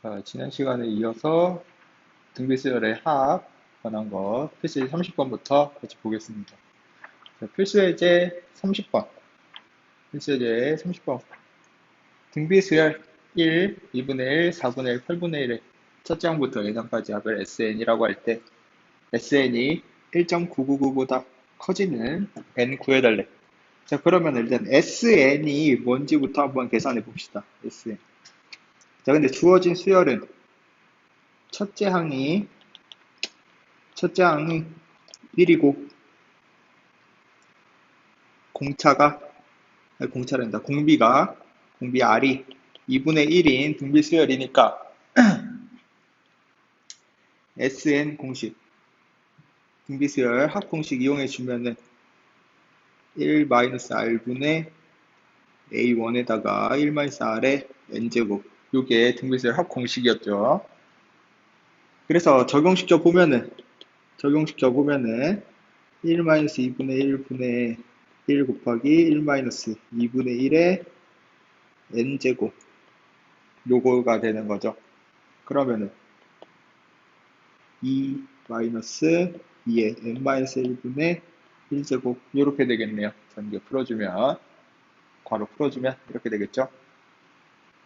자, 지난 시간에 이어서 등비수열의 합 관한 거 필수 30번부터 같이 보겠습니다. 자, 필수예제 30번. 필수예제 30번. 등비수열 1, 2분의 1, 4분의 1, 8분의 1의 첫째 항부터 예상까지 합을 SN이라고 할 때 SN이 1.999보다 커지는 N 구해달래. 자, 그러면 일단 SN이 뭔지부터 한번 계산해 봅시다. SN. 자, 근데 주어진 수열은 첫째 항이 1이고 공비 R이 2분의 1인 등비수열이니까 SN 공식, 등비수열 합공식 이용해 주면은 1-R분의 A1에다가 1-R의 N제곱, 요게 등비수열 합공식이었죠. 그래서 적용시켜 보면은 1-2분의 1분의 1 곱하기 1-2분의 1의 N제곱, 요거가 되는 거죠. 그러면은 2-2의 n-1분의 1제곱 이렇게 되겠네요. 전개 풀어주면 괄호 풀어주면 이렇게 되겠죠.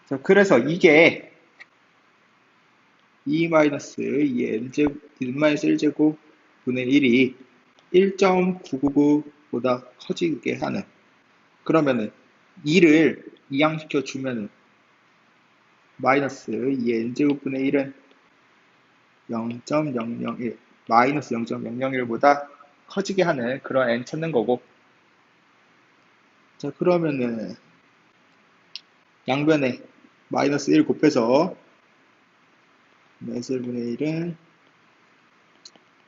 자, 그래서 이게 2-2의 n-1제곱 분의 1이 1.999보다 커지게 하는, 그러면은 2를 이항시켜 주면은 마이너스 2의 n제곱 분의 1은 0.001, 마이너스 0.001보다 커지게 하는 그런 n 찾는 거고. 자, 그러면은 양변에 마이너스 1 곱해서 마이너스 1분의 1은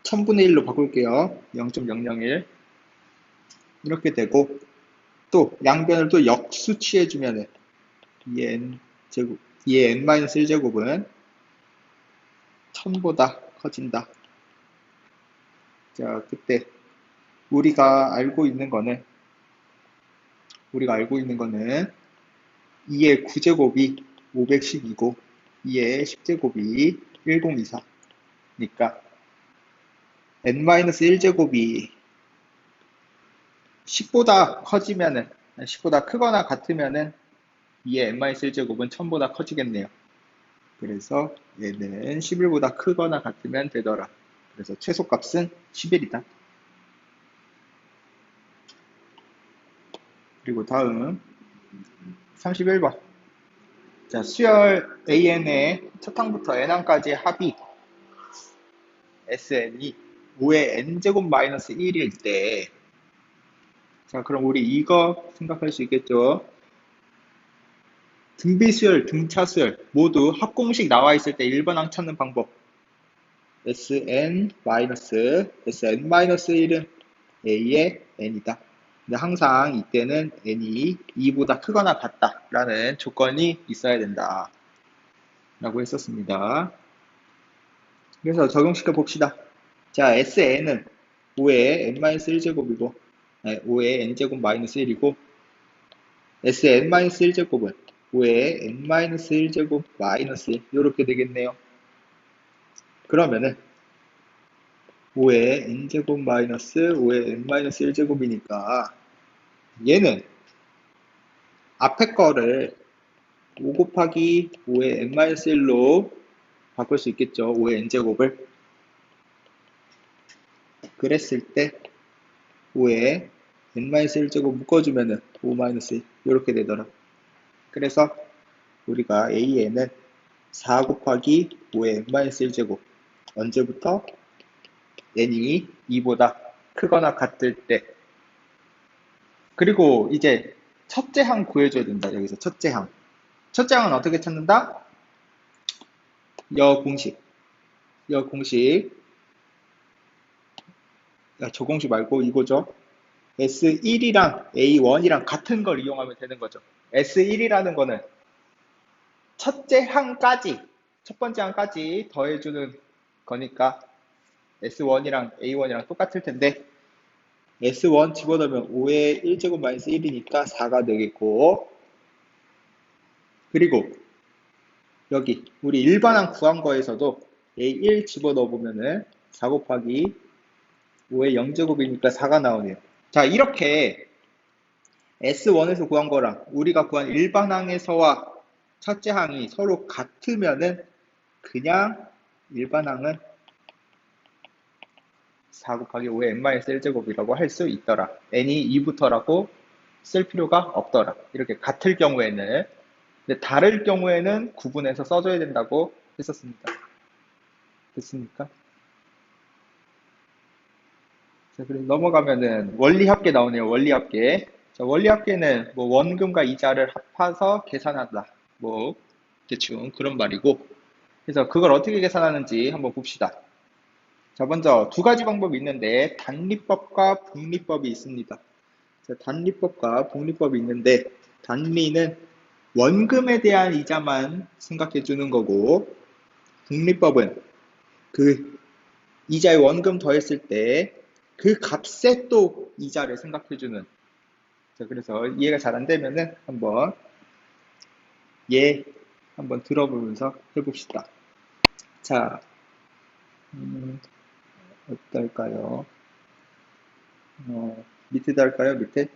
1000분의 1로 바꿀게요. 0.001 이렇게 되고, 또 양변을 또 역수취해주면은 2n 제곱, 2의 n-1제곱은 1000보다 커진다. 자, 그때 우리가 알고 있는 거는 2의 9제곱이 512고 2의 10제곱이 1024니까 n-1제곱이 10보다 커지면은, 10보다 크거나 같으면은 2의 n-1제곱은 1000보다 커지겠네요. 그래서 얘는 11보다 크거나 같으면 되더라. 그래서 최소값은 11이다. 그리고 다음 31번. 자, 수열 AN의 첫 항부터 n항까지의 합이 SN이 5의 n제곱 마이너스 1일 때, 자, 그럼 우리 이거 생각할 수 있겠죠? 등비수열, 등차수열 모두 합공식 나와 있을 때 1번 항 찾는 방법. SN-1은 A의 N이다. 근데 항상 이때는 N이 2보다 크거나 같다라는 조건이 있어야 된다 라고 했었습니다. 그래서 적용시켜 봅시다. 자, SN은 5의 n-1제곱이고 5의 n제곱 마이너스 1이고 Sn-1제곱은 5의 n-1제곱 마이너스 1 이렇게 되겠네요. 그러면은 5의 n제곱 마이너스 5의 n-1제곱이니까 얘는 앞에 거를 5 곱하기 5의 n-1로 바꿀 수 있겠죠. 5의 n제곱을. 그랬을 때 5의 n-1제곱 묶어주면은 5-1 이렇게 되더라. 그래서 우리가 A에는 4 곱하기 5의 n-1제곱, 언제부터? n이 2보다 크거나 같을 때. 그리고 이제 첫째 항 구해줘야 된다. 여기서 첫째 항. 첫째 항은 어떻게 찾는다? 여 공식. 저 공식 말고 이거죠. S1이랑 A1이랑 같은 걸 이용하면 되는 거죠. S1이라는 거는 첫째 항까지, 첫 번째 항까지 더해주는 거니까 S1이랑 A1이랑 똑같을 텐데 S1 집어넣으면 5의 1제곱 마이너스 1이니까 4가 되겠고, 그리고 여기 우리 일반항 구한 거에서도 A1 집어넣어 보면은 4 곱하기 5의 0제곱이니까 4가 나오네요. 자, 이렇게 S1에서 구한 거랑 우리가 구한 일반항에서와 첫째 항이 서로 같으면은 그냥 일반항은 4 곱하기 5의 n-1제곱이라고 할 수 있더라. n이 2부터라고 쓸 필요가 없더라. 이렇게 같을 경우에는. 근데 다를 경우에는 구분해서 써줘야 된다고 했었습니다. 됐습니까? 자, 그래서 넘어가면은 원리합계 나오네요. 원리합계. 자, 원리합계는 뭐 원금과 이자를 합해서 계산한다. 뭐 대충 그런 말이고. 그래서 그걸 어떻게 계산하는지 한번 봅시다. 자, 먼저 두 가지 방법이 있는데 단리법과 복리법이 있습니다. 자, 단리법과 복리법이 있는데 단리는 원금에 대한 이자만 생각해 주는 거고 복리법은 그 이자에 원금 더했을 때 그 값에 또 이자를 생각해 주는. 자, 그래서 이해가 잘 안 되면은 한번 한번 들어보면서 해봅시다. 자, 어떨까요? 밑에다 할까요? 밑에?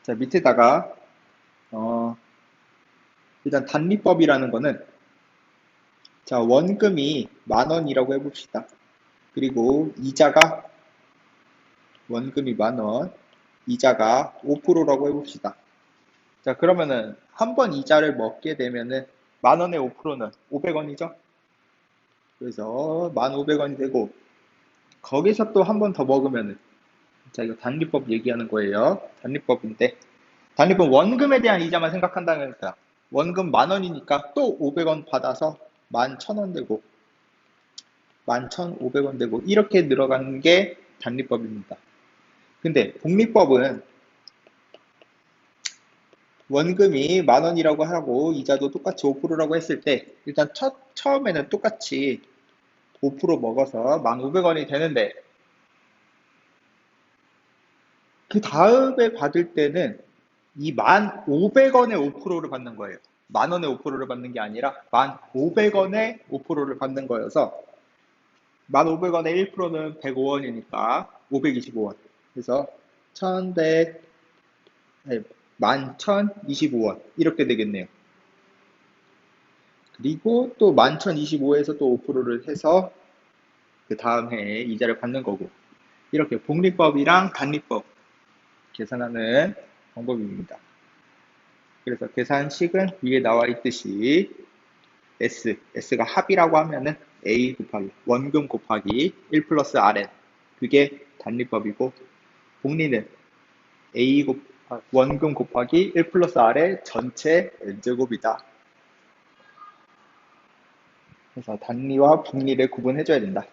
자, 밑에다가 일단 단리법이라는 거는 자, 원금이 10,000원이라고 해봅시다. 그리고 이자가 원금이 10,000원, 이자가 5%라고 해봅시다. 자, 그러면은 한 번 이자를 먹게 되면은 10,000원의 5%는 500원이죠? 그래서 1,500원이 되고 거기서 또 한 번 더 먹으면은 자, 이거 단리법 얘기하는 거예요. 단리법인데 단리법 원금에 대한 이자만 생각한다니까 원금 10,000원이니까 또 500원 받아서 11,000원 되고 11,500원 되고 이렇게 늘어가는 게 단리법입니다. 근데 복리법은 원금이 10,000원이라고 하고 이자도 똑같이 5%라고 했을 때 일단 처음에는 똑같이 5% 먹어서 1,500원이 되는데 그 다음에 받을 때는 이 1,500원의 5%를 받는 거예요. 10,000원의 5%를 받는 게 아니라 1,500원의 5%를 받는 거여서 1,500원의 1%는 105원이니까 525원. 그래서 1,100, 11,025원 이렇게 되겠네요. 그리고 또 11,025에서 또 5%를 해서 그 다음 해에 이자를 받는 거고 이렇게 복리법이랑 단리법 계산하는 방법입니다. 그래서 계산식은 위에 나와 있듯이 S가 합이라고 하면은 A 곱하기 원금 곱하기 1 플러스 Rn 그게 단리법이고 복리는 원금 곱하기 1 플러스 R의 전체 n제곱이다. 그래서 단리와 복리를 구분해줘야 된다.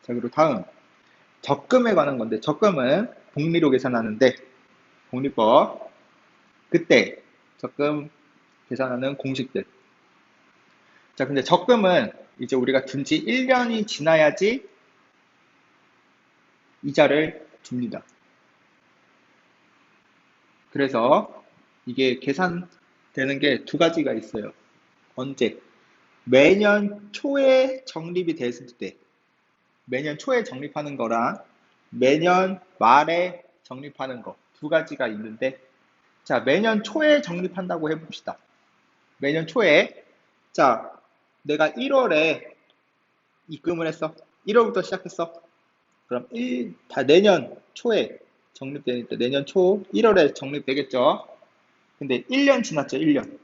자, 그리고 다음 적금에 관한 건데 적금은 복리로 계산하는데 복리법 그때 적금 계산하는 공식들. 자, 근데 적금은 이제 우리가 든 지 1년이 지나야지 이자를 줍니다. 그래서 이게 계산되는 게 두 가지가 있어요. 언제? 매년 초에 적립이 됐을 때, 매년 초에 적립하는 거랑 매년 말에 적립하는 거 두 가지가 있는데, 자, 매년 초에 적립한다고 해봅시다. 매년 초에, 자, 내가 1월에 입금을 했어. 1월부터 시작했어. 그럼 다 내년 초에 적립되니까 내년 초 1월에 적립되겠죠. 근데 1년 지났죠, 1년.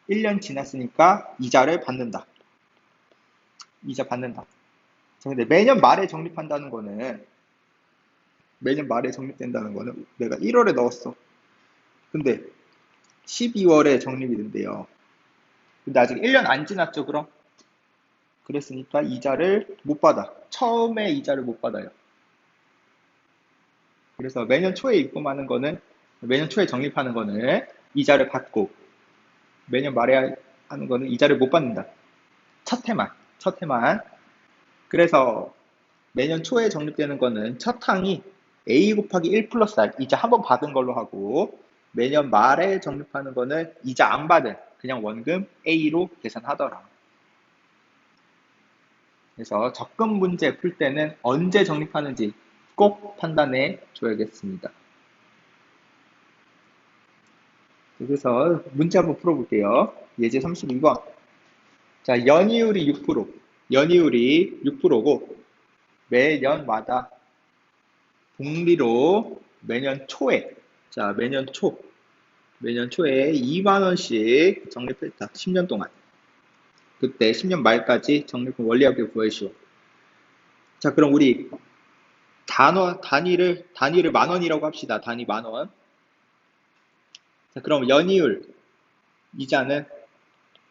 1년 지났으니까 이자를 받는다. 이자 받는다. 근데 매년 말에 적립한다는 거는 매년 말에 적립된다는 거는 내가 1월에 넣었어. 근데 12월에 적립이 된대요. 근데 아직 1년 안 지났죠, 그럼? 그랬으니까 이자를 못 받아. 처음에 이자를 못 받아요. 그래서 매년 초에 입금하는 거는 매년 초에 적립하는 거는 이자를 받고 매년 말에 하는 거는 이자를 못 받는다. 첫 해만. 그래서 매년 초에 적립되는 거는 첫 항이 A 곱하기 1 플러스 R 이자 한 번 받은 걸로 하고 매년 말에 적립하는 거는 이자 안 받은 그냥 원금 A로 계산하더라. 그래서 적금 문제 풀 때는 언제 적립하는지 꼭 판단해 줘야겠습니다. 그래서 문제 한번 풀어볼게요. 예제 32번. 자, 연이율이 6%, 연이율이 6%고 매년마다 복리로 매년 초에, 자, 매년 초에 2만 원씩 적립했다. 10년 동안. 그때 10년 말까지 적립금 원리합계 구하시오. 자, 그럼 우리 단위를 만 원이라고 합시다. 단위 만 원. 자, 그럼 연이율, 이자는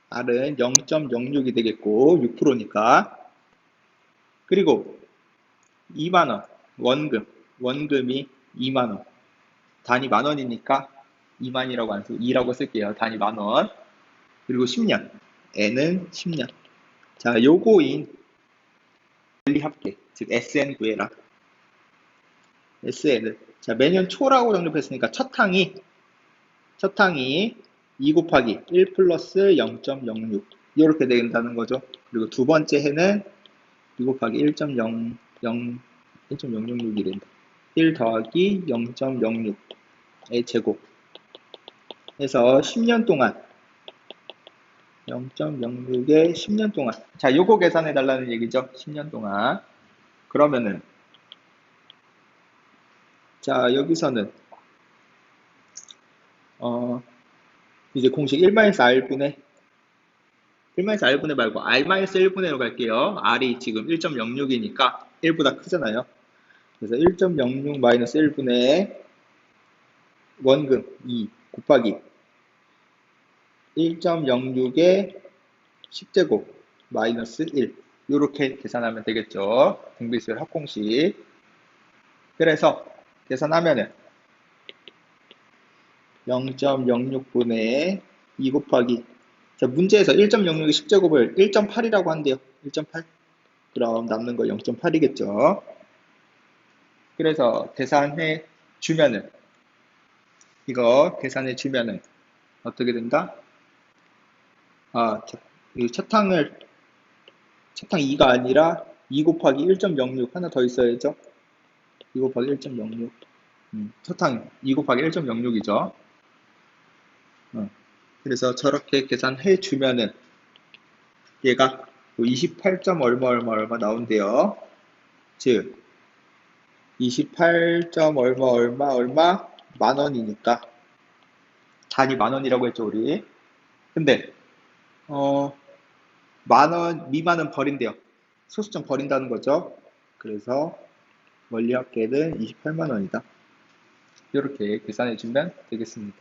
R은 0.06이 되겠고, 6%니까. 그리고 2만 원, 원금이 2만 원. 단위 만 원이니까 2만이라고 안 쓰고 2라고 쓸게요. 단위 만 원. 그리고 10년. N은 10년. 자, 요거인 원리합계, 즉 SN 구해라. SN을. 자, 매년 초라고 적립했으니까 첫 항이 2 곱하기 1 플러스 0.06 이렇게 된다는 거죠. 그리고 두 번째 해는 2 곱하기 1.006이 된다. 1 더하기 0.06의 제곱 해서 10년 동안 0.06에 10년 동안. 자, 요거 계산해 달라는 얘기죠. 10년 동안. 그러면은 자, 여기서는 이제 공식 1-R분의 말고 R-1분의로 갈게요. R이 지금 1.06이니까 1보다 크잖아요. 그래서 1.06-1분의 원금 2 곱하기 1.06의 10제곱 마이너스 1 이렇게 계산하면 되겠죠. 등비수열 합공식. 그래서 계산하면은 0.06분의 2 곱하기 자, 문제에서 1.06의 10제곱을 1.8이라고 한대요. 1.8. 그럼 남는 거 0.8이겠죠. 그래서 계산해 주면은 이거 계산해 주면은 어떻게 된다? 이 차탕 2가 아니라 2 곱하기 1.06 하나 더 있어야죠. 2 곱하기 1.06 차탕 2 곱하기 1.06이죠. 그래서 저렇게 계산해 주면은 얘가 28점 얼마 나온대요. 즉 28점 얼마 만 원이니까 단위 만 원이라고 했죠 우리. 근데 만 원 미만은 버린대요. 소수점 버린다는 거죠. 그래서 원리합계는 28만 원이다. 이렇게 계산해 주면 되겠습니다.